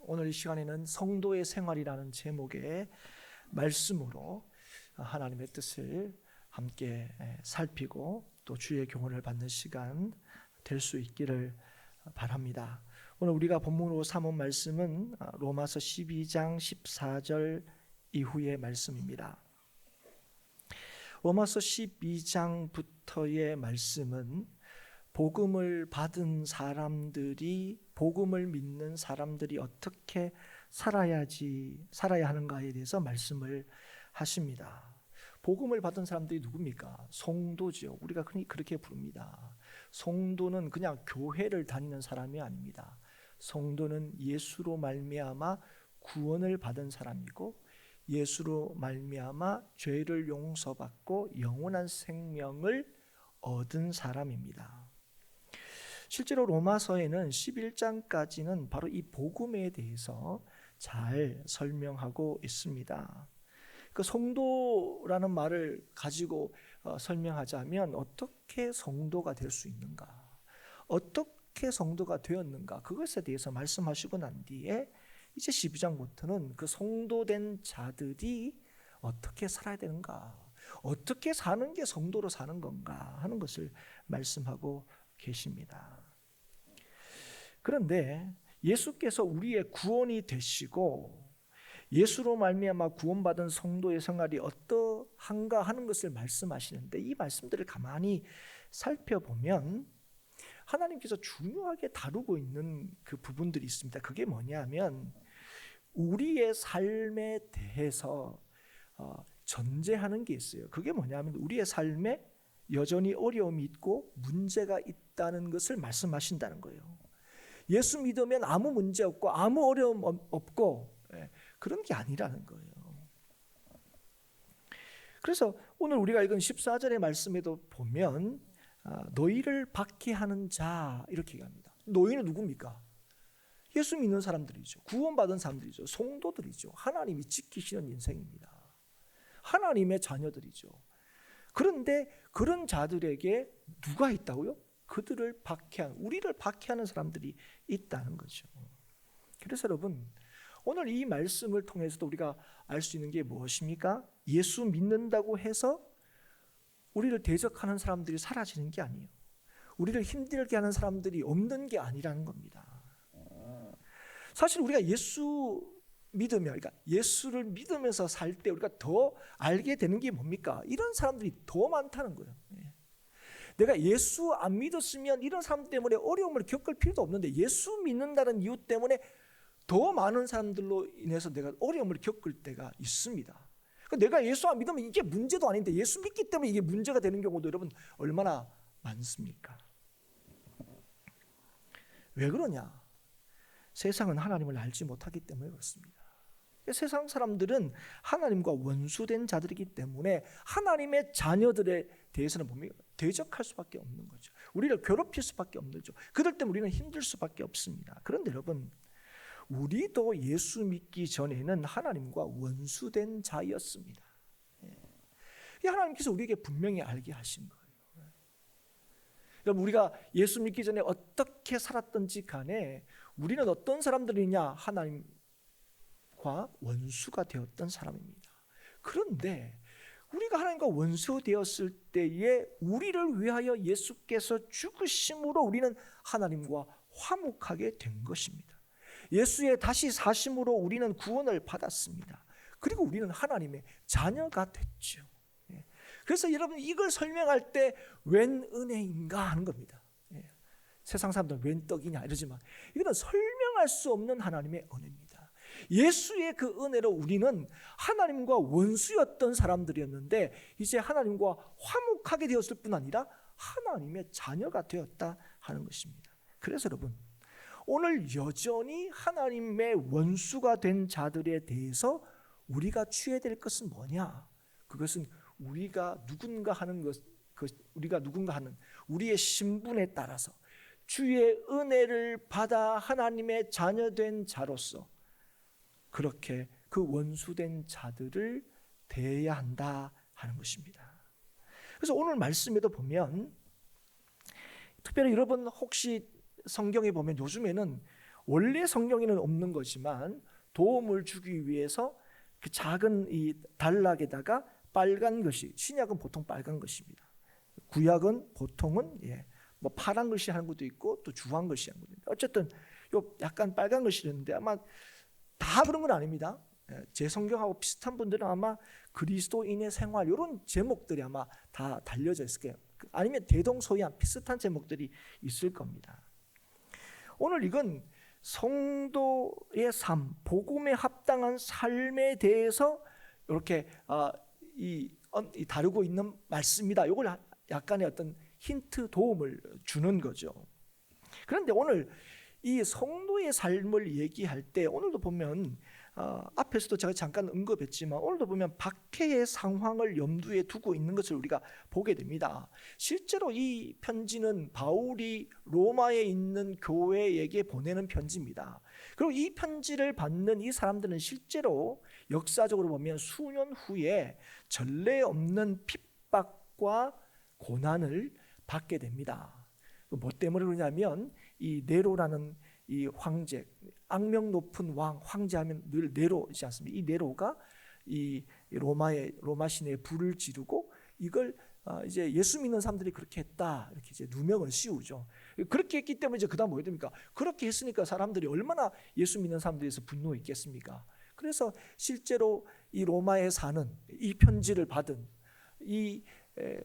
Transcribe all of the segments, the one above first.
오늘 이 시간에는 성도의 생활이라는 제목의 말씀으로 하나님의 뜻을 함께 살피고 또 주의 교훈을 받는 시간 될 수 있기를 바랍니다. 오늘 우리가 본문으로 삼은 말씀은 로마서 12장 14절 이후의 말씀입니다. 로마서 12장부터의 말씀은 복음을 받은 사람들이, 복음을 믿는 사람들이 어떻게 살아야 하는가에 대해서 말씀을 하십니다. 복음을 받은 사람들이 누굽니까? 성도죠. 우리가 그렇게 부릅니다. 성도는 그냥 교회를 다니는 사람이 아닙니다. 성도는 예수로 말미암아 구원을 받은 사람이고, 예수로 말미암아 죄를 용서받고 영원한 생명을 얻은 사람입니다. 실제로 로마서에는 11장까지는 바로 이 복음에 대해서 잘 설명하고 있습니다. 그 성도라는 말을 가지고 설명하자면 어떻게 성도가 될 수 있는가, 어떻게 성도가 되었는가, 그것에 대해서 말씀하시고 난 뒤에 이제 12장부터는 그 성도된 자들이 어떻게 살아야 되는가, 어떻게 사는 게 성도로 사는 건가 하는 것을 말씀하고 계십니다. 그런데 예수께서 우리의 구원이 되시고 예수로 말미암아 구원받은 성도의 생활이 어떠한가 하는 것을 말씀하시는데, 이 말씀들을 가만히 살펴보면 하나님께서 중요하게 다루고 있는 그 부분들이 있습니다. 그게 뭐냐면 우리의 삶에 대해서 전제하는 게 있어요. 그게 뭐냐면 우리의 삶에 여전히 어려움이 있고 문제가 있다는 것을 말씀하신다는 거예요. 예수 믿으면 아무 문제 없고 아무 어려움 없고 그런 게 아니라는 거예요. 그래서 오늘 우리가 읽은 14절의 말씀에도 보면 너희를 박해하는 자 이렇게 얘기합니다. 너희는 누굽니까? 예수 믿는 사람들이죠. 구원받은 사람들이죠. 성도들이죠. 하나님이 지키시는 인생입니다. 하나님의 자녀들이죠. 그런데 그런 자들에게 누가 있다고요? 그들을 박해하는, 우리를 박해하는 사람들이 있다는 거죠. 그래서 여러분, 오늘 이 말씀을 통해서도 우리가 알 수 있는 게 무엇입니까? 예수 믿는다고 해서 우리를 대적하는 사람들이 사라지는 게 아니에요. 우리를 힘들게 하는 사람들이 없는 게 아니라는 겁니다. 사실 우리가 예수 믿으며, 그러니까 예수를 믿으면서 살 때 우리가 더 알게 되는 게 뭡니까? 이런 사람들이 더 많다는 거예요. 내가 예수 안 믿었으면 이런 사람 때문에 어려움을 겪을 필요도 없는데, 예수 믿는다는 이유 때문에 더 많은 사람들로 인해서 내가 어려움을 겪을 때가 있습니다. 그러니까 내가 예수 안 믿으면 이게 문제도 아닌데 예수 믿기 때문에 이게 문제가 되는 경우도 여러분 얼마나 많습니까? 왜 그러냐? 세상은 하나님을 알지 못하기 때문에 그렇습니다. 세상 사람들은 하나님과 원수된 자들이기 때문에 하나님의 자녀들에 대해서는 뭡니까? 대적할 수밖에 없는 거죠. 우리를 괴롭힐 수밖에 없는 거죠. 그들 때문에 우리는 힘들 수밖에 없습니다. 그런데 여러분, 우리도 예수 믿기 전에는 하나님과 원수된 자였습니다. 하나님께서 우리에게 분명히 알게 하신 거예요. 여러분, 우리가 예수 믿기 전에 어떻게 살았던지 간에 우리는 어떤 사람들이냐? 하나님과 원수가 되었던 사람입니다. 그런데 우리가 하나님과 원수 되었을 때에 우리를 위하여 예수께서 죽으심으로 우리는 하나님과 화목하게 된 것입니다. 예수의 다시 사심으로 우리는 구원을 받았습니다. 그리고 우리는 하나님의 자녀가 됐죠. 그래서 여러분, 이걸 설명할 때 웬 은혜인가 하는 겁니다. 세상 사람들은 웬 떡이냐 이러지만 이거는 설명할 수 없는 하나님의 은혜입니다. 예수의 그 은혜로 우리는 하나님과 원수였던 사람들이었는데 이제 하나님과 화목하게 되었을 뿐 아니라 하나님의 자녀가 되었다 하는 것입니다. 그래서 여러분, 오늘 여전히 하나님의 원수가 된 자들에 대해서 우리가 취해야 될 것은 뭐냐? 그것은 우리가 누군가 하는 우리의 신분에 따라서 주의 은혜를 받아 하나님의 자녀된 자로서 그렇게 그 원수된 자들을 대해야 한다 하는 것입니다. 그래서 오늘 말씀에도 보면, 특별히 여러분 혹시 성경에 보면 요즘에는 원래 성경에는 없는 거지만 도움을 주기 위해서 그 작은 이 단락에다가 빨간 글씨, 신약은 보통 빨간 글씨입니다. 구약은 보통은 뭐 파란 글씨 하는 것도 있고 또 주황 글씨 하는 것도 있고, 어쨌든 요 약간 빨간 글씨였는데 아마 다 그런 건 아닙니다. 제 성경하고 비슷한 분들은 아마 그리스도인의 생활 이런 제목들이 아마 다 달려져 있을 거예요. 아니면 대동소이한 비슷한 제목들이 있을 겁니다. 오늘 이건 성도의 삶, 복음에 합당한 삶에 대해서 이렇게 다루고 있는 말씀이다. 이걸 약간의 어떤 힌트, 도움을 주는 거죠. 그런데 오늘 이 성도의 삶을 얘기할 때 오늘도 보면 앞에서도 제가 잠깐 언급했지만 오늘도 보면 박해의 상황을 염두에 두고 있는 것을 우리가 보게 됩니다. 실제로 이 편지는 바울이 로마에 있는 교회에게 보내는 편지입니다. 그리고 이 편지를 받는 이 사람들은 실제로 역사적으로 보면 수년 후에 전례 없는 핍박과 고난을 받게 됩니다. 뭐 때문에 그러냐면 이 네로라는 이 황제, 악명 높은 황제하면 늘 네로이지 않습니까? 이 네로가 이 로마 시내에 불을 지르고 이걸 이제 예수 믿는 사람들이 그렇게 했다 이렇게 이제 누명을 씌우죠. 그렇게 했기 때문에 이제 그다음 뭐가 됩니까? 그렇게 했으니까 사람들이 얼마나 예수 믿는 사람들에 대해서 분노했겠습니까? 그래서 실제로 이 로마에 사는 이 편지를 받은 이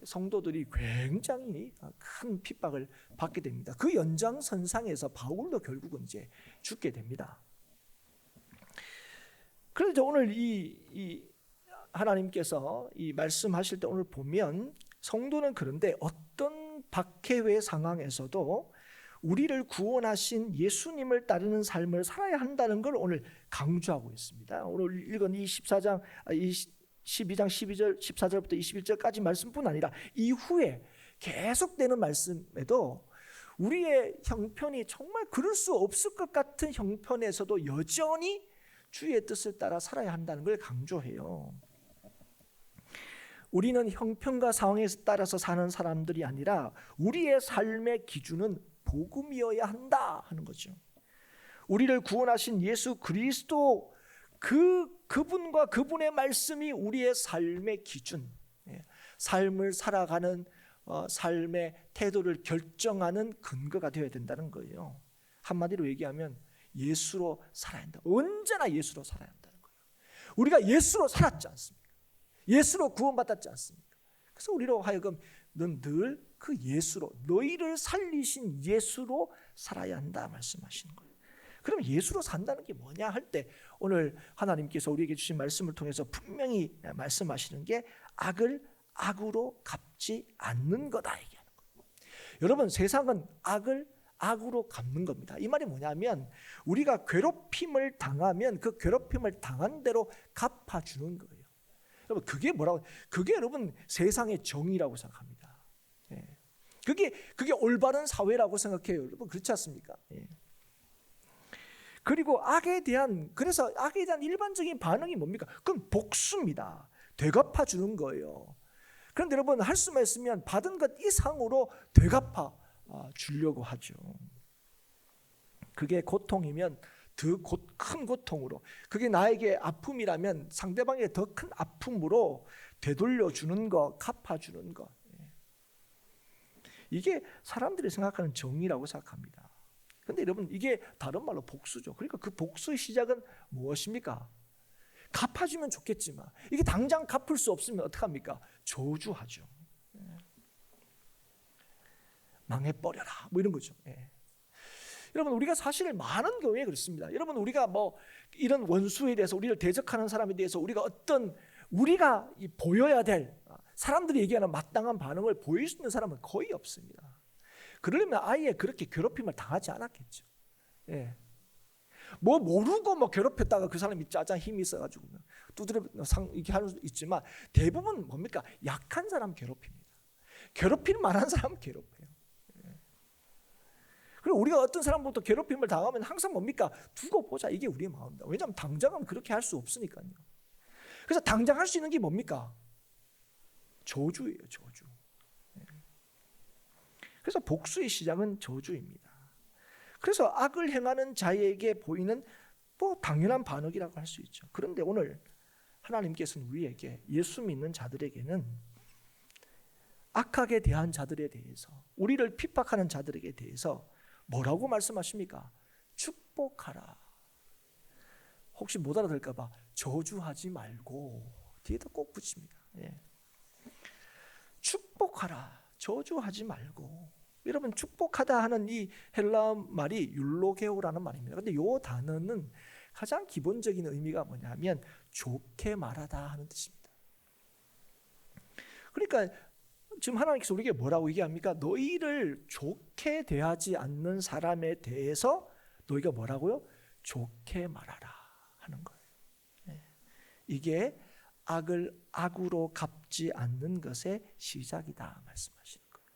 성도들이 굉장히 큰 핍박을 받게 됩니다. 그 연장선상에서 바울도 결국은 이제 죽게 됩니다. 그래서 오늘 이 하나님께서 이 말씀하실 때 오늘 보면 성도는 그런데 어떤 박해의 상황에서도 우리를 구원하신 예수님을 따르는 삶을 살아야 한다는 걸 오늘 강조하고 있습니다. 오늘 읽은 이 12장 12절 14절부터 21절까지 말씀뿐 아니라 이후에 계속되는 말씀에도 우리의 형편이 정말 그럴 수 없을 것 같은 형편에서도 여전히 주의 뜻을 따라 살아야 한다는 걸 강조해요. 우리는 형편과 상황에 따라서 사는 사람들이 아니라 우리의 삶의 기준은 복음이어야 한다 하는 거죠. 우리를 구원하신 예수 그리스도 그분과 그분의 말씀이 우리의 삶의 기준, 삶을 살아가는 삶의 태도를 결정하는 근거가 되어야 된다는 거예요. 한마디로 얘기하면 예수로 살아야 한다. 언제나 예수로 살아야 한다는 거예요. 우리가 예수로 살았지 않습니까? 예수로 구원받았지 않습니까? 그래서 우리로 하여금 넌 늘 그 예수로, 너희를 살리신 예수로 살아야 한다 말씀하시는 거예요. 그럼 예수로 산다는 게 뭐냐 할 때 오늘 하나님께서 우리에게 주신 말씀을 통해서 분명히 말씀하시는 게 악을 악으로 갚지 않는 거다 얘기하는 거예요. 여러분, 세상은 악을 악으로 갚는 겁니다. 이 말이 뭐냐면 우리가 괴롭힘을 당하면 그 괴롭힘을 당한 대로 갚아주는 거예요. 여러분, 그게 뭐라고? 그게 여러분 세상의 정의라고 생각합니다. 그게 올바른 사회라고 생각해요. 여러분, 그렇지 않습니까? 그리고 그래서 악에 대한 일반적인 반응이 뭡니까? 그건 복수입니다. 되갚아 주는 거예요. 그런데 여러분, 할 수만 있으면 받은 것 이상으로 되갚아 주려고 하죠. 그게 고통이면 더 큰 고통으로, 그게 나에게 아픔이라면 상대방에게 더 큰 아픔으로 되돌려 주는 거, 갚아 주는 거. 이게 사람들이 생각하는 정의라고 생각합니다. 그런데 여러분, 이게 다른 말로 복수죠. 그러니까 그 복수의 시작은 무엇입니까? 갚아주면 좋겠지만 이게 당장 갚을 수 없으면 어떡합니까? 저주하죠. 망해버려라 뭐 이런 거죠. 여러분, 우리가 사실 많은 경우에 그렇습니다. 여러분, 우리가 뭐 이런 원수에 대해서, 우리를 대적하는 사람에 대해서 우리가 보여야 될, 사람들이 얘기하는 마땅한 반응을 보일 수 있는 사람은 거의 없습니다. 그러려면 아예 그렇게 괴롭힘을 당하지 않았겠죠. 뭐 모르고 뭐 괴롭혔다가 그 사람이 짜잔 힘이 있어가지고 두드려 이렇게 하는 수도 있지만 대부분 뭡니까? 약한 사람 괴롭힙니다. 괴롭힐 만한 사람 괴롭혀요. 그리고 우리가 어떤 사람부터 괴롭힘을 당하면 항상 뭡니까? 두고 보자, 이게 우리의 마음입니다. 왜냐하면 당장은 그렇게 할 수 없으니까요. 그래서 당장 할 수 있는 게 뭡니까? 저주예요, 저주. 그래서 복수의 시작은 저주입니다. 그래서 악을 행하는 자에게 보이는 당연한 반응이라고 할 수 있죠. 그런데 오늘 하나님께서는 우리에게, 예수 믿는 자들에게는 악하게 대한 자들에 대해서, 우리를 핍박하는 자들에게 대해서 뭐라고 말씀하십니까? 축복하라. 혹시 못 알아들을까 봐 저주하지 말고 뒤에다 꼭 붙입니다. 축복하라, 저주하지 말고. 여러분, 축복하다 하는 이 헬라어 말이 율로게오라는 말입니다. 그런데 이 단어는 가장 기본적인 의미가 뭐냐면 좋게 말하다 하는 뜻입니다. 그러니까 지금 하나님께서 우리에게 뭐라고 얘기합니까? 너희를 좋게 대하지 않는 사람에 대해서 너희가 뭐라고요? 좋게 말하라 하는 거예요. 이게 악을 악으로 갚지 않는 것의 시작이다 말씀하시는 거예요.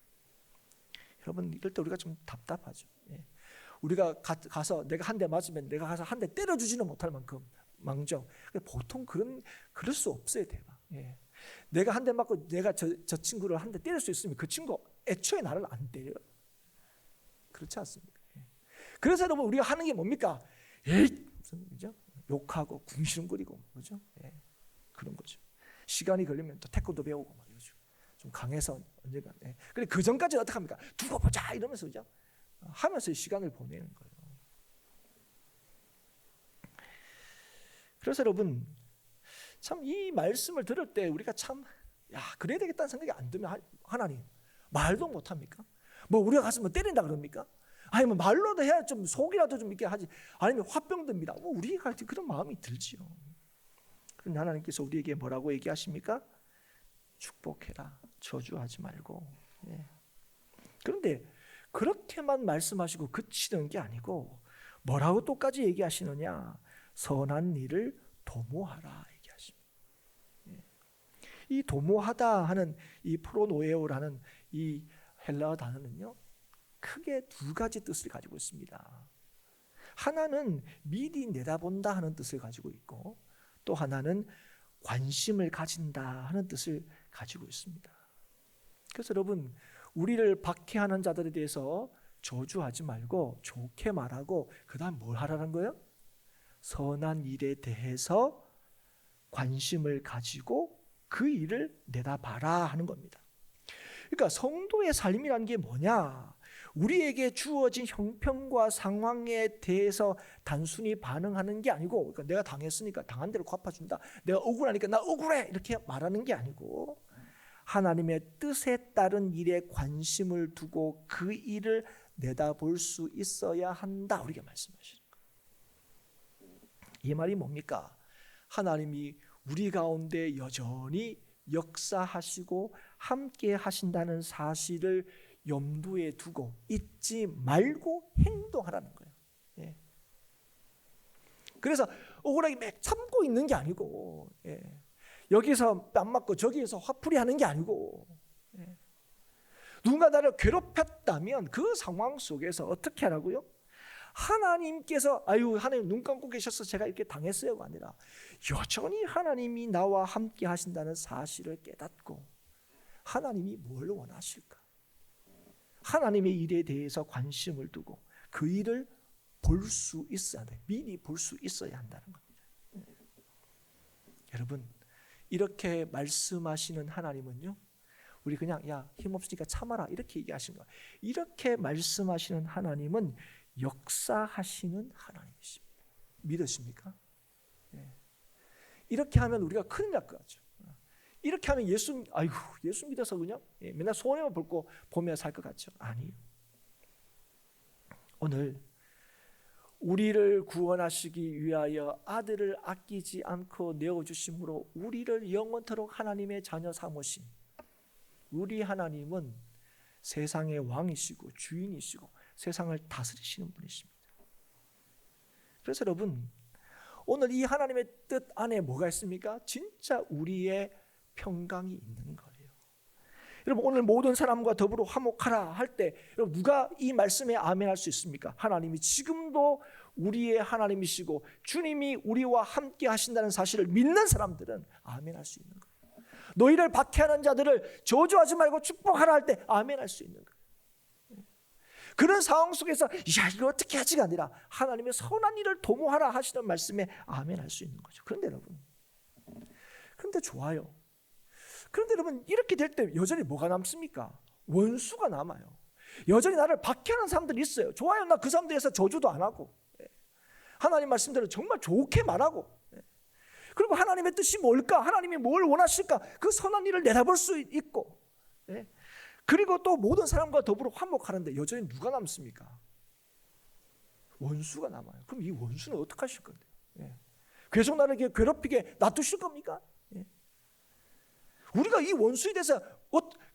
여러분, 이럴 때 우리가 좀 답답하죠. 우리가 가서 내가 한 대 맞으면 내가 가서 한 대 때려주지는 못할 만큼 망정. 보통 그럴 수 없어요, 대박. 내가 한 대 맞고 내가 저 친구를 한 대 때릴 수 있으면 그 친구 애초에 나를 안 때려요. 그렇지 않습니까? 그래서 여러분, 우리가 하는 게 뭡니까? 무슨 그죠? 욕하고 궁시렁거리고 그죠? 그런 거죠. 시간이 걸리면 또 태권도 배우고 막 이러죠. 좀 강해서 언젠가. 그래, 그 전까지 어떻게 합니까? 두고 보자 이러면서 그죠? 하면서 시간을 보내는 거예요. 그래서 여러분, 참 이 말씀을 들을 때 우리가 참 그래야 되겠다는 생각이 안 들면 하나님 말도 못 합니까? 우리가 가서 때린다 그럽니까? 아니면 말로도 해야 좀 속이라도 좀 이렇게 하지, 아니면 화병 듭니다. 우리가 그런 마음이 들지요. 그런데 하나님께서 우리에게 뭐라고 얘기하십니까? 축복해라, 저주하지 말고. 그런데 그렇게만 말씀하시고 그치는 게 아니고 뭐라고 똑같이 얘기하시느냐? 선한 일을 도모하라 얘기하십니다. 이 도모하다 하는 이 프로노에오라는 이 헬라어 단어는요, 크게 두 가지 뜻을 가지고 있습니다. 하나는 미리 내다본다 하는 뜻을 가지고 있고, 또 하나는 관심을 가진다 하는 뜻을 가지고 있습니다. 그래서 여러분, 우리를 박해하는 자들에 대해서 저주하지 말고 좋게 말하고, 그 다음 뭘 하라는 거예요? 선한 일에 대해서 관심을 가지고 그 일을 내다봐라 하는 겁니다. 그러니까 성도의 삶이라는 게 뭐냐? 우리에게 주어진 형편과 상황에 대해서 단순히 반응하는 게 아니고, 그러니까 내가 당했으니까 당한 대로 갚아준다, 내가 억울하니까 나 억울해 이렇게 말하는 게 아니고, 하나님의 뜻에 따른 일에 관심을 두고 그 일을 내다볼 수 있어야 한다, 우리가 말씀하시는 거예요. 이 말이 뭡니까? 하나님이 우리 가운데 여전히 역사하시고 함께 하신다는 사실을 염두에 두고 잊지 말고 행동하라는 거예요. 그래서 억울하게 막 참고 있는 게 아니고, 여기서 뺨 맞고 저기에서 화풀이 하는 게 아니고, 누군가 나를 괴롭혔다면 그 상황 속에서 어떻게 하라고요? 하나님께서 하나님 눈 감고 계셔서 제가 이렇게 당했어요가 아니라, 여전히 하나님이 나와 함께 하신다는 사실을 깨닫고 하나님이 뭘 원하실까? 하나님의 일에 대해서 관심을 두고 그 일을 볼 수 있어야 돼. 미리 볼 수 있어야 한다는 겁니다. 여러분, 이렇게 말씀하시는 하나님은요, 우리 그냥 힘없으니까 참아라 이렇게 얘기하시는 거예요. 이렇게 말씀하시는 하나님은 역사하시는 하나님이십니다. 믿으십니까? 이렇게 하면 우리가 큰일 날 것 같죠. 이렇게 하면 예수 믿어서 그냥 맨날 손해만 보며 살 것 같죠. 아니요. 오늘 우리를 구원하시기 위하여 아들을 아끼지 않고 내어주심으로 우리를 영원토록 하나님의 자녀 삼으신 우리 하나님은 세상의 왕이시고 주인이시고 세상을 다스리시는 분이십니다. 그래서 여러분, 오늘 이 하나님의 뜻 안에 뭐가 있습니까? 진짜 우리의 평강이 있는 거예요. 여러분, 오늘 모든 사람과 더불어 화목하라 할 때 여러분, 누가 이 말씀에 아멘할 수 있습니까? 하나님이 지금도 우리의 하나님이시고 주님이 우리와 함께 하신다는 사실을 믿는 사람들은 아멘할 수 있는 거예요. 너희를 박해하는 자들을 저주하지 말고 축복하라 할 때 아멘할 수 있는 거예요. 그런 상황 속에서 야 이거 어떻게 하지가 아니라 하나님의 선한 일을 도모하라 하시는 말씀에 아멘 할 수 있는 거죠. 그런데 여러분, 그런데 좋아요. 그런데 여러분, 이렇게 될 때 여전히 뭐가 남습니까? 원수가 남아요. 여전히 나를 박해하는 사람들이 있어요. 좋아요. 나 그 사람들에서 저주도 안 하고, 하나님 말씀대로 정말 좋게 말하고, 그리고 하나님의 뜻이 뭘까? 하나님이 뭘 원하실까? 그 선한 일을 내다볼 수 있고, 그리고 또 모든 사람과 더불어 화목하는데 여전히 누가 남습니까? 원수가 남아요. 그럼 이 원수는 어떻게 하실 건데요? 계속 나를 괴롭히게 놔두실 겁니까? 우리가 이 원수에 대해서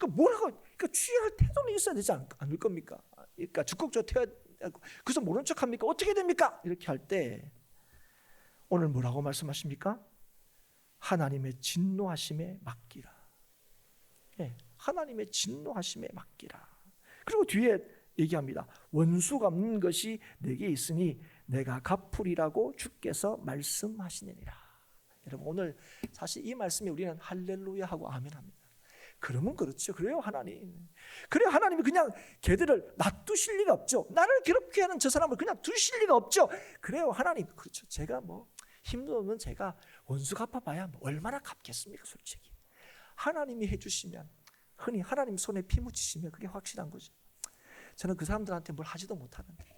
뭐라고 취해야 할 태도는 있어야 되지 않을 겁니까? 그러니까 적극적으로 태워야, 그래서 모른 척합니까? 어떻게 됩니까? 이렇게 할 때 오늘 뭐라고 말씀하십니까? 하나님의 진노하심에 맡기라. 하나님의 진노하심에 맡기라. 그리고 뒤에 얘기합니다. 원수 갚는 것이 내게 있으니 내가 갚으리라고 주께서 말씀하시느니라. 여러분, 오늘 사실 이 말씀에 우리는 할렐루야 하고 아멘 합니다. 그러면 그렇죠. 그래요, 하나님. 그래요, 하나님이 그냥 걔들을 놔두실 리가 없죠. 나를 괴롭게 하는 저 사람을 그냥 두실 리가 없죠. 그래요, 하나님. 그렇죠. 제가 힘들면 제가 원수 갚아봐야 얼마나 갚겠습니까, 솔직히. 하나님이 해주시면, 흔히 하나님 손에 피 묻히시면 그게 확실한 거죠. 저는 그 사람들한테 뭘 하지도 못하는데,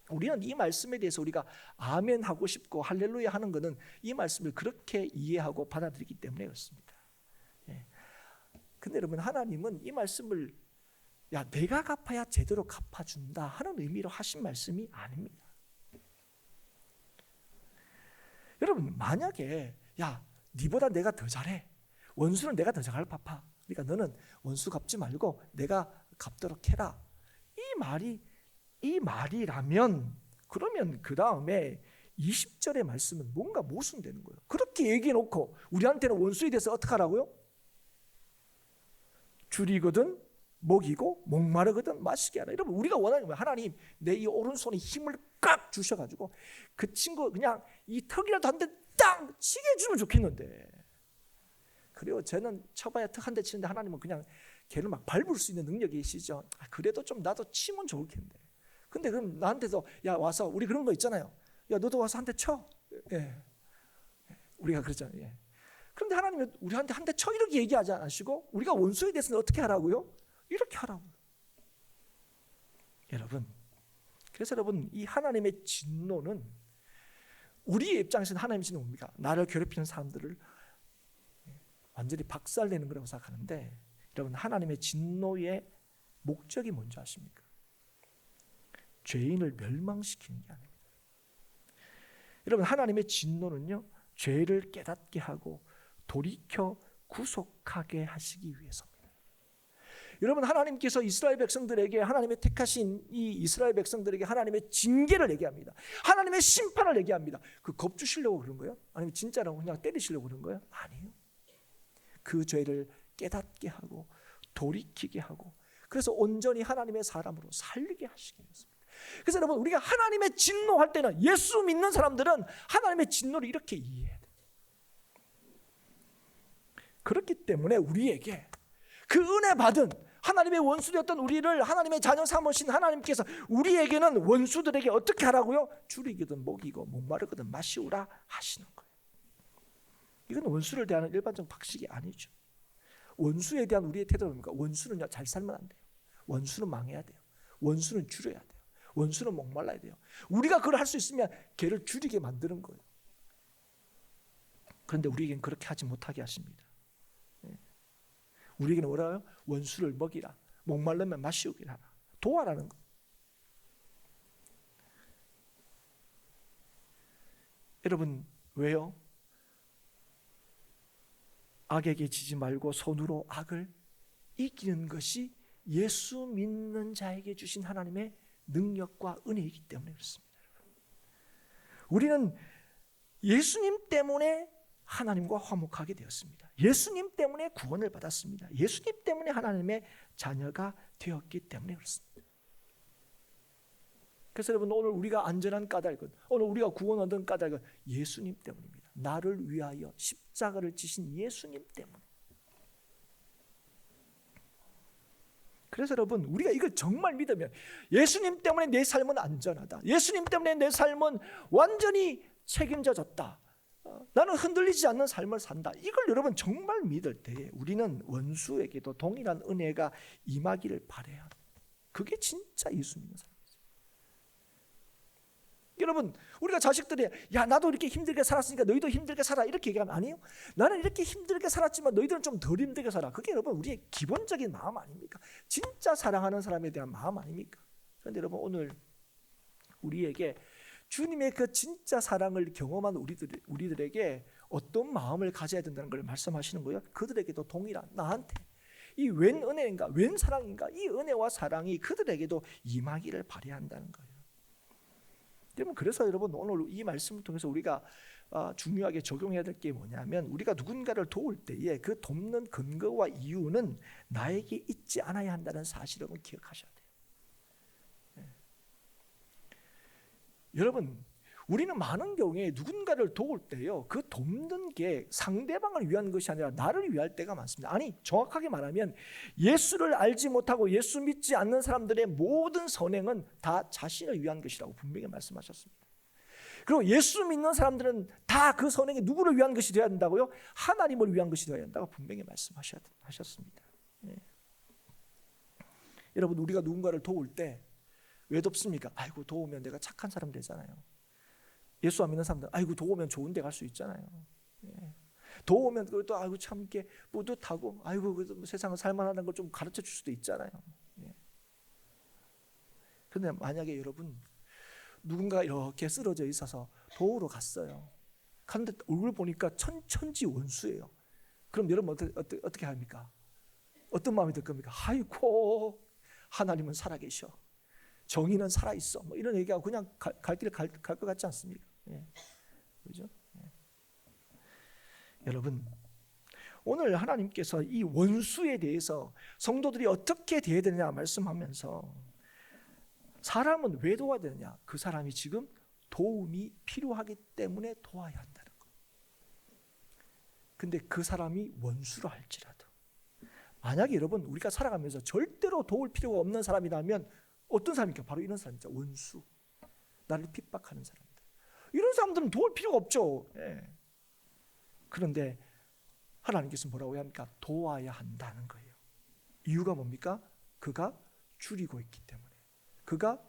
우리는 이 말씀에 대해서 우리가 아멘 하고 싶고 할렐루야 하는 것은 이 말씀을 그렇게 이해하고 받아들이기 때문에 그렇습니다. 근데 여러분, 하나님은 이 말씀을 야 내가 갚아야 제대로 갚아준다 하는 의미로 하신 말씀이 아닙니다. 여러분, 만약에 야 니보다 내가 더 잘해, 원수는 내가 더 잘 갚아, 그러니까 너는 원수 갚지 말고 내가 갚도록 해라, 이 말이라면 그러면 그 다음에 20절의 말씀은 뭔가 모순되는 거예요. 그렇게 얘기해 놓고 우리한테는 원수에 대해서 어떻게 하라고요? 줄이거든 먹이고 목마르거든 마시게 하라. 여러분, 우리가 원하는 거예요. 하나님, 내 이 오른손에 힘을 꽉 주셔가지고 그 친구 그냥 이 턱이라도 한 대 땅 치게 해주면 좋겠는데, 그래요, 쟤는 쳐봐야 턱 한 대 치는데 하나님은 그냥 걔를 막 밟을 수 있는 능력이 있으시죠. 그래도 좀 나도 치면 좋을 텐데. 근데 그럼 나한테도 야 와서, 우리 그런 거 있잖아요. 야 너도 와서 한 대 쳐. 우리가 그러잖아요. 그런데 하나님이 우리한테 한 대 쳐 이렇게 얘기하지 않으시고 우리가 원수에 대해서는 어떻게 하라고요? 이렇게 하라고요. 여러분, 그래서 여러분, 이 하나님의 진노는 우리의 입장에서는 하나님의 진노는 뭡니까? 나를 괴롭히는 사람들을 완전히 박살내는 거라고 생각하는데, 여러분, 하나님의 진노의 목적이 뭔지 아십니까? 죄인을 멸망시키는 게 아닙니다. 여러분, 하나님의 진노는요, 죄를 깨닫게 하고 돌이켜 구속하게 하시기 위해서입니다. 여러분, 하나님께서 이스라엘 백성들에게, 하나님의 택하신 이 이스라엘 백성들에게 하나님의 징계를 얘기합니다. 하나님의 심판을 얘기합니다. 그 겁주시려고 그런 거예요? 아니면 진짜로 그냥 때리시려고 그런 거예요? 아니에요. 그 죄를 깨닫게 하고 돌이키게 하고, 그래서 온전히 하나님의 사람으로 살게 하시기 위해서입니다. 그래서 여러분, 우리가 하나님의 진노할 때는, 예수 믿는 사람들은 하나님의 진노를 이렇게 이해해야 돼요. 그렇기 때문에 우리에게 그 은혜 받은 하나님의 원수되었던 우리를 하나님의 자녀 삼으신 하나님께서 우리에게는 원수들에게 어떻게 하라고요? 줄이거든 먹이고 목마르거든 마시우라 하시는 거예요. 이건 원수를 대하는 일반적 방식이 아니죠. 원수에 대한 우리의 태도는 뭡니까? 원수는요, 잘 살면 안 돼요. 원수는 망해야 돼요. 원수는 줄여야 돼요. 원수는 목말라야 돼요. 우리가 그걸 할 수 있으면 걔를 줄이게 만드는 거예요. 그런데 우리에겐 그렇게 하지 못하게 하십니다. 우리에게는 뭐라고요? 원수를 먹이라, 목말르면 마시우게 하라, 도와라는 거. 여러분, 왜요? 악에게 지지 말고 손으로 악을 이기는 것이 예수 믿는 자에게 주신 하나님의 능력과 은혜이기 때문에 그렇습니다. 우리는 예수님 때문에 하나님과 화목하게 되었습니다. 예수님 때문에 구원을 받았습니다. 예수님 때문에 하나님의 자녀가 되었기 때문에 그렇습니다. 그래서 여러분, 오늘 우리가 안전한 까닭은, 오늘 우리가 구원 얻은 까닭은 예수님 때문입니다. 나를 위하여 십자가를 지신 예수님 때문에. 그래서 여러분, 우리가 이걸 정말 믿으면 예수님 때문에 내 삶은 안전하다, 예수님 때문에 내 삶은 완전히 책임져졌다, 나는 흔들리지 않는 삶을 산다, 이걸 여러분 정말 믿을 때에 우리는 원수에게도 동일한 은혜가 임하기를 바라야 합니다. 그게 진짜 예수 믿는 사람이죠. 여러분, 우리가 자식들이 야 나도 이렇게 힘들게 살았으니까 너희도 힘들게 살아 이렇게 얘기하면 아니에요. 나는 이렇게 힘들게 살았지만 너희들은 좀 덜 힘들게 살아. 그게 여러분 우리의 기본적인 마음 아닙니까? 진짜 사랑하는 사람에 대한 마음 아닙니까? 그런데 여러분, 오늘 우리에게 주님의 그 진짜 사랑을 경험한 우리들에게 어떤 마음을 가져야 된다는 걸 말씀하시는 거예요. 그들에게도 동일한, 나한테 이 웬 은혜인가, 웬 사랑인가, 이 은혜와 사랑이 그들에게도 임하기를 바라야 한다는 거예요. 여러분, 그래서 여러분 오늘 이 말씀을 통해서 우리가 중요하게 적용해야 될 게 뭐냐면, 우리가 누군가를 도울 때에 그 돕는 근거와 이유는 나에게 있지 않아야 한다는 사실을 기억하셔야 돼요. 여러분, 우리는 많은 경우에 누군가를 도울 때요, 그 돕는 게 상대방을 위한 것이 아니라 나를 위할 때가 많습니다. 아니, 정확하게 말하면 예수를 알지 못하고 예수 믿지 않는 사람들의 모든 선행은 다 자신을 위한 것이라고 분명히 말씀하셨습니다. 그리고 예수 믿는 사람들은 다 그 선행이 누구를 위한 것이 되어야 된다고요? 하나님을 위한 것이 되어야 된다고 분명히 말씀하셨습니다. 여러분, 우리가 누군가를 도울 때 왜 돕습니까? 아이고, 도우면 내가 착한 사람 되잖아요. 예수 안 믿는 사람들, 아이고 도우면 좋은 데 갈 수 있잖아요. 도우면 그것도 아이고 참 이렇게 뿌듯하고, 아이고 그래도 세상을 살만하다는 걸 좀 가르쳐 줄 수도 있잖아요. 그런데 만약에 여러분, 누군가 이렇게 쓰러져 있어서 도우러 갔어요. 갔는데 얼굴 보니까 천지 원수예요. 그럼 여러분 어떻게 합니까? 어떤 마음이 들 겁니까? 아이고, 하나님은 살아계셔, 정의는 살아있어, 뭐 이런 얘기하고 그냥 갈 길 갈 것 같지 않습니까? 그렇죠? 여러분, 오늘 하나님께서 이 원수에 대해서 성도들이 어떻게 대해야 되느냐 말씀하면서, 사람은 왜 도와야 되느냐? 그 사람이 지금 도움이 필요하기 때문에 도와야 한다는 거. 근데 그 사람이 원수라 할지라도, 만약에 여러분 우리가 살아가면서 절대로 도울 필요가 없는 사람이라면 어떤 사람입니까? 바로 이런 사람이죠. 원수, 나를 핍박하는 사람들. 이런 사람들은 도울 필요가 없죠. 그런데 하나님께서 뭐라고 합니까? 도와야 한다는 거예요. 이유가 뭡니까? 그가 줄이고 있기 때문에, 그가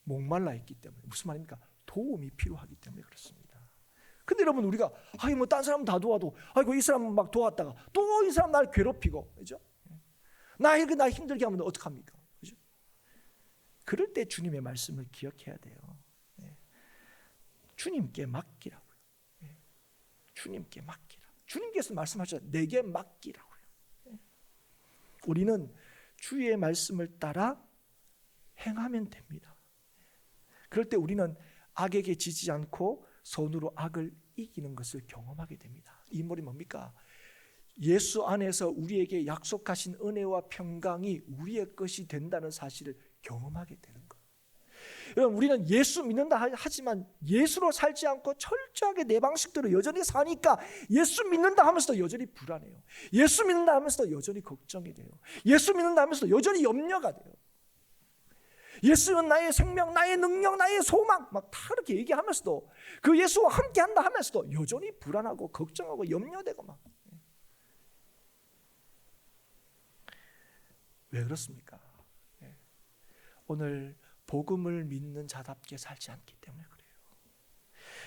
목말라 있기 때문에. 무슨 말입니까? 도움이 필요하기 때문에 그렇습니다. 근데 여러분, 우리가 아이 뭐 딴 사람 다 도와도, 아이고 이 사람 막 도왔다가 또 이 사람 나를 괴롭히고, 그죠? 나 힘들게 하면 어떡합니까? 그죠? 그럴 때 주님의 말씀을 기억해야 돼요. 주님께 맡기라고요. 주님께 맡기라. 주님께서 말씀하셨죠. 내게 맡기라고요. 우리는 주의 말씀을 따라 행하면 됩니다. 그럴 때 우리는 악에게 지지 않고 선으로 악을 이기는 것을 경험하게 됩니다. 이 말이 뭡니까? 예수 안에서 우리에게 약속하신 은혜와 평강이 우리의 것이 된다는 사실을 경험하게 되는 거예요. 여러분, 우리는 예수 믿는다 하지만 예수로 살지 않고 철저하게 내 방식대로 여전히 사니까 예수 믿는다 하면서도 여전히 불안해요. 예수 믿는다 하면서도 여전히 걱정이 돼요. 예수 믿는다 하면서도 여전히 염려가 돼요. 예수는 나의 생명, 나의 능력, 나의 소망 막 다 그렇게 얘기하면서도, 그 예수와 함께 한다 하면서도 여전히 불안하고 걱정하고 염려되고 막. 왜 그렇습니까? 오늘 복음을 믿는 자답게 살지 않기 때문에 그래요.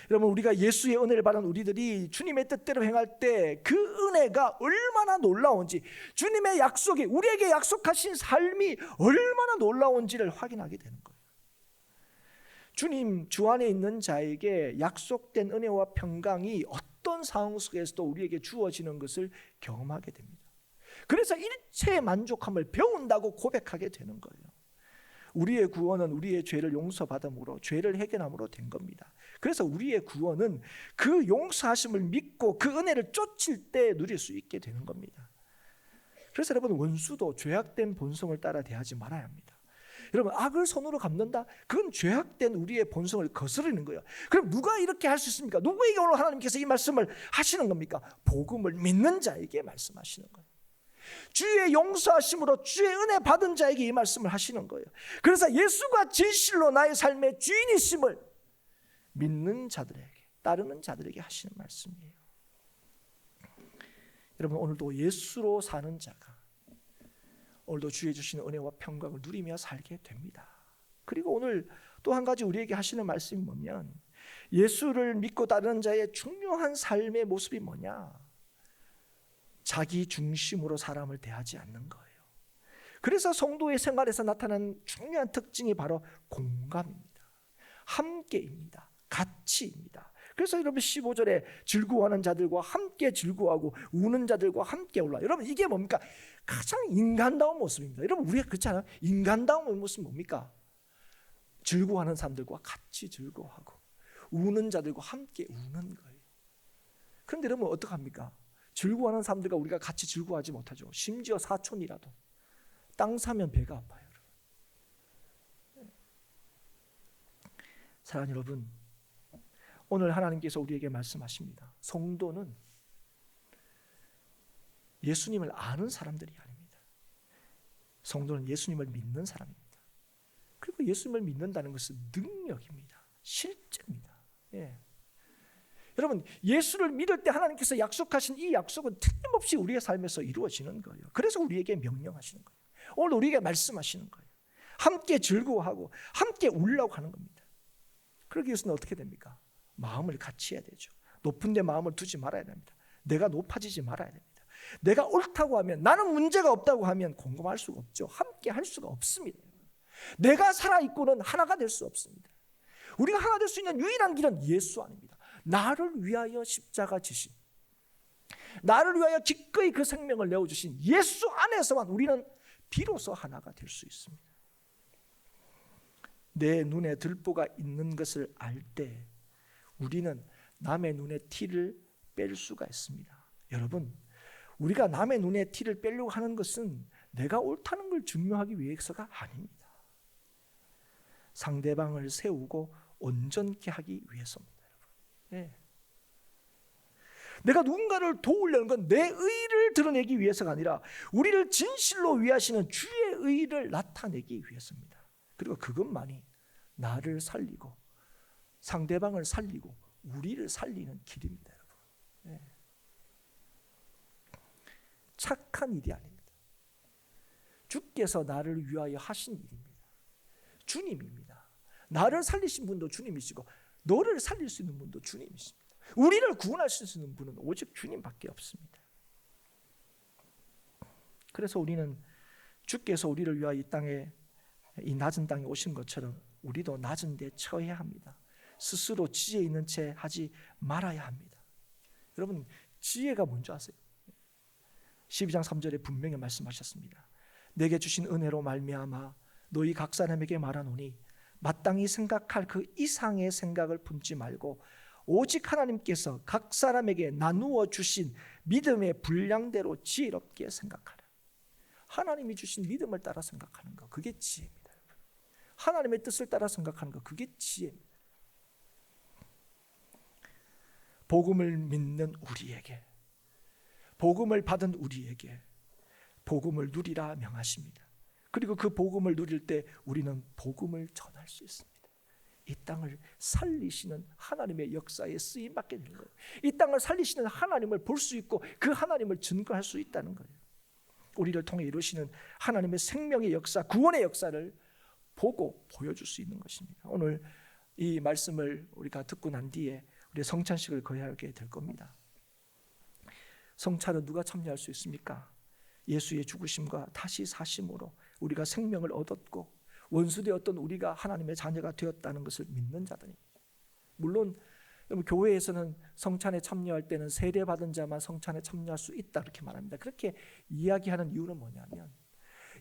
여러분, 우리가 예수의 은혜를 받은 우리들이 주님의 뜻대로 행할 때 그 은혜가 얼마나 놀라운지, 주님의 약속이, 우리에게 약속하신 삶이 얼마나 놀라운지를 확인하게 되는 거예요. 주님 주 안에 있는 자에게 약속된 은혜와 평강이 어떤 상황 속에서도 우리에게 주어지는 것을 경험하게 됩니다. 그래서 일체의 만족함을 배운다고 고백하게 되는 거예요. 우리의 구원은 우리의 죄를 용서받음으로, 죄를 해결함으로 된 겁니다. 그래서 우리의 구원은 그 용서하심을 믿고 그 은혜를 쫓을 때 누릴 수 있게 되는 겁니다. 그래서 여러분, 원수도 죄악된 본성을 따라 대하지 말아야 합니다. 여러분, 악을 손으로 갚는다? 그건 죄악된 우리의 본성을 거스르는 거예요. 그럼 누가 이렇게 할 수 있습니까? 누구에게 오늘 하나님께서 이 말씀을 하시는 겁니까? 복음을 믿는 자에게 말씀하시는 거예요. 주의 용서하심으로 주의 은혜 받은 자에게 이 말씀을 하시는 거예요. 그래서 예수가 진실로 나의 삶의 주인이심을 믿는 자들에게, 따르는 자들에게 하시는 말씀이에요. 여러분, 오늘도 예수로 사는 자가 오늘도 주의 주시는 은혜와 평강을 누리며 살게 됩니다. 그리고 오늘 또 한 가지 우리에게 하시는 말씀이 뭐냐면, 예수를 믿고 따르는 자의 중요한 삶의 모습이 뭐냐? 자기 중심으로 사람을 대하지 않는 거예요. 그래서 성도의 생활에서 나타나는 중요한 특징이 바로 공감입니다. 함께입니다. 가치입니다. 그래서 여러분 15절에 즐거워하는 자들과 함께 즐거워하고 우는 자들과 함께 울라. 여러분 이게 뭡니까? 가장 인간다운 모습입니다. 여러분 우리가 그렇지 않아요? 인간다운 모습은 뭡니까? 즐거워하는 사람들과 같이 즐거워하고 우는 자들과 함께 우는 거예요. 그런데 여러분 어떡합니까? 즐거워하는 사람들과 우리가 같이 즐거워하지 못하죠. 심지어 사촌이라도 땅 사면 배가 아파요. 사랑하는 여러분, 오늘 하나님께서 우리에게 말씀하십니다. 성도는 예수님을 아는 사람들이 아닙니다. 성도는 예수님을 믿는 사람입니다. 그리고 예수님을 믿는다는 것은 능력입니다. 실제입니다. 예. 여러분, 예수를 믿을 때 하나님께서 약속하신 이 약속은 틀림없이 우리의 삶에서 이루어지는 거예요. 그래서 우리에게 명령하시는 거예요. 오늘 우리에게 말씀하시는 거예요. 함께 즐거워하고 함께 울라고 하는 겁니다. 그러기 위해서는 어떻게 됩니까? 마음을 같이 해야 되죠. 높은 데 마음을 두지 말아야 됩니다. 내가 높아지지 말아야 됩니다. 내가 옳다고 하면, 나는 문제가 없다고 하면 공감할 수가 없죠. 함께 할 수가 없습니다. 내가 살아있고는 하나가 될 수 없습니다. 우리가 하나 될 수 있는 유일한 길은 예수 아닙니다. 나를 위하여 십자가 지신, 나를 위하여 기꺼이 그 생명을 내어주신 예수 안에서만 우리는 비로소 하나가 될 수 있습니다. 내 눈에 들보가 있는 것을 알 때 우리는 남의 눈에 티를 뺄 수가 있습니다. 여러분, 우리가 남의 눈에 티를 빼려고 하는 것은 내가 옳다는 걸 증명하기 위해서가 아닙니다. 상대방을 세우고 온전케 하기 위해서입니다. 네. 내가 누군가를 도우려는 건 내 의를 드러내기 위해서가 아니라 우리를 진실로 위하시는 주의 의를 나타내기 위해서입니다. 그리고 그것만이 나를 살리고 상대방을 살리고 우리를 살리는 길입니다. 여러분. 네. 착한 일이 아닙니다. 주께서 나를 위하여 하신 일입니다. 주님입니다. 나를 살리신 분도 주님이시고 너를 살릴 수 있는 분도 주님이십니다. 우리를 구원하실 수 있는 분은 오직 주님밖에 없습니다. 그래서 우리는 주께서 우리를 위하여 이 땅에, 이 낮은 땅에 오신 것처럼 우리도 낮은 데 처해야 합니다. 스스로 지혜 있는 채 하지 말아야 합니다. 여러분, 지혜가 뭔지 아세요? 12장 3절에 분명히 말씀하셨습니다. 내게 주신 은혜로 말미암아 너희 각 사람에게 말하노니 마땅히 생각할 그 이상의 생각을 품지 말고 오직 하나님께서 각 사람에게 나누어 주신 믿음의 분량대로 지혜롭게 생각하라. 하나님이 주신 믿음을 따라 생각하는 것, 그게 지혜입니다. 하나님의 뜻을 따라 생각하는 것, 그게 지혜입니다. 복음을 믿는 우리에게, 복음을 받은 우리에게 복음을 누리라 명하십니다. 그리고 그 복음을 누릴 때 우리는 복음을 전할 수 있습니다. 이 땅을 살리시는 하나님의 역사에 쓰임받게 되는 거예요. 이 땅을 살리시는 하나님을 볼 수 있고 그 하나님을 증거할 수 있다는 거예요. 우리를 통해 이루시는 하나님의 생명의 역사, 구원의 역사를 보고 보여줄 수 있는 것입니다. 오늘 이 말씀을 우리가 듣고 난 뒤에 우리 성찬식을 거행하게 될 겁니다. 성찬은 누가 참여할 수 있습니까? 예수의 죽으심과 다시 사심으로 우리가 생명을 얻었고 원수되었던 우리가 하나님의 자녀가 되었다는 것을 믿는 자들입니다. 물론 교회에서는 성찬에 참여할 때는 세례받은 자만 성찬에 참여할 수 있다 그렇게 말합니다. 그렇게 이야기하는 이유는 뭐냐면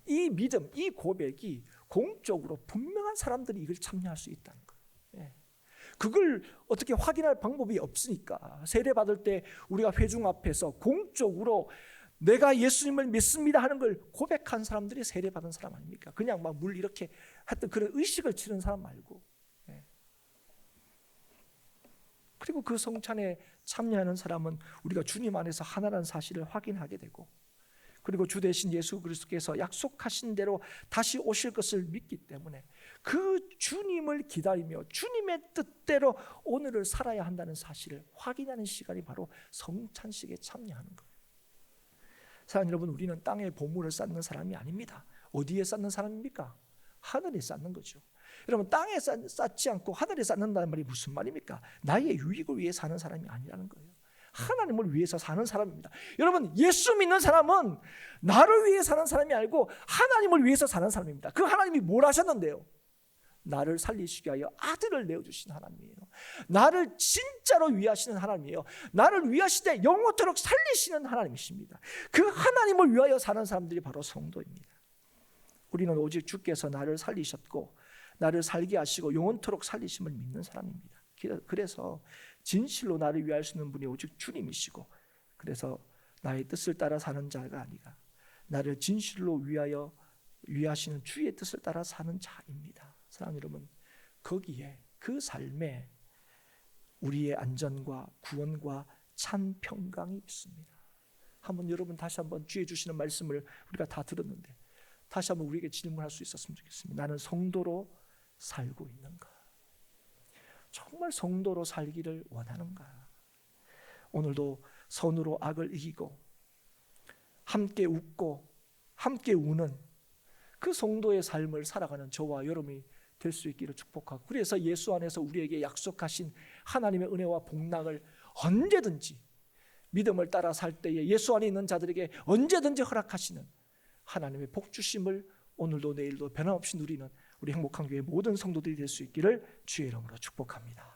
이 믿음, 이 고백이 공적으로 분명한 사람들이 이걸 참여할 수 있다는 거예요. 예. 그걸 어떻게 확인할 방법이 없으니까 세례받을 때 우리가 회중 앞에서 공적으로 내가 예수님을 믿습니다 하는 걸 고백한 사람들이 세례받은 사람 아닙니까? 그냥 막 물 이렇게 했던 그런 의식을 치는 사람 말고. 예. 그리고 그 성찬에 참여하는 사람은 우리가 주님 안에서 하나라는 사실을 확인하게 되고, 그리고 주 대신 예수 그리스도께서 약속하신 대로 다시 오실 것을 믿기 때문에 그 주님을 기다리며 주님의 뜻대로 오늘을 살아야 한다는 사실을 확인하는 시간이 바로 성찬식에 참여하는 거예요. 사랑하는 여러분, 우리는 땅에 보물을 쌓는 사람이 아닙니다. 어디에 쌓는 사람입니까? 하늘에 쌓는 거죠. 여러분, 땅에 쌓지 않고 하늘에 쌓는다는 말이 무슨 말입니까? 나의 유익을 위해 사는 사람이 아니라는 거예요. 하나님을 위해서 사는 사람입니다. 여러분, 예수 믿는 사람은 나를 위해 사는 사람이 아니고 하나님을 위해서 사는 사람입니다. 그 하나님이 뭘 하셨는데요? 나를 살리시기 위하여 아들을 내어주신 하나님이에요. 나를 진짜로 위하시는 하나님이에요. 나를 위하시되 영원토록 살리시는 하나님이십니다. 그 하나님을 위하여 사는 사람들이 바로 성도입니다. 우리는 오직 주께서 나를 살리셨고 나를 살게 하시고 영원토록 살리심을 믿는 사람입니다. 그래서 진실로 나를 위할 수 있는 분이 오직 주님이시고, 그래서 나의 뜻을 따라 사는 자가 아니라 나를 진실로 위하시는 주의 뜻을 따라 사는 자입니다. 사랑하는 여러분, 거기에 그 삶에 우리의 안전과 구원과 찬 평강이 있습니다. 한번 여러분 다시 한번 주의 주시는 말씀을 우리가 다 들었는데 다시 한번 우리에게 질문할 수 있었으면 좋겠습니다. 나는 성도로 살고 있는가? 정말 성도로 살기를 원하는가? 오늘도 선으로 악을 이기고 함께 웃고 함께 우는 그 성도의 삶을 살아가는 저와 여러분이 될 수 있기를 축복하고, 그래서 예수 안에서 우리에게 약속하신 하나님의 은혜와 복락을 언제든지 믿음을 따라 살 때에 예수 안에 있는 자들에게 언제든지 허락하시는 하나님의 복주심을 오늘도 내일도 변함없이 누리는 우리 행복한 교회 모든 성도들이 될 수 있기를 주의 이름으로 축복합니다.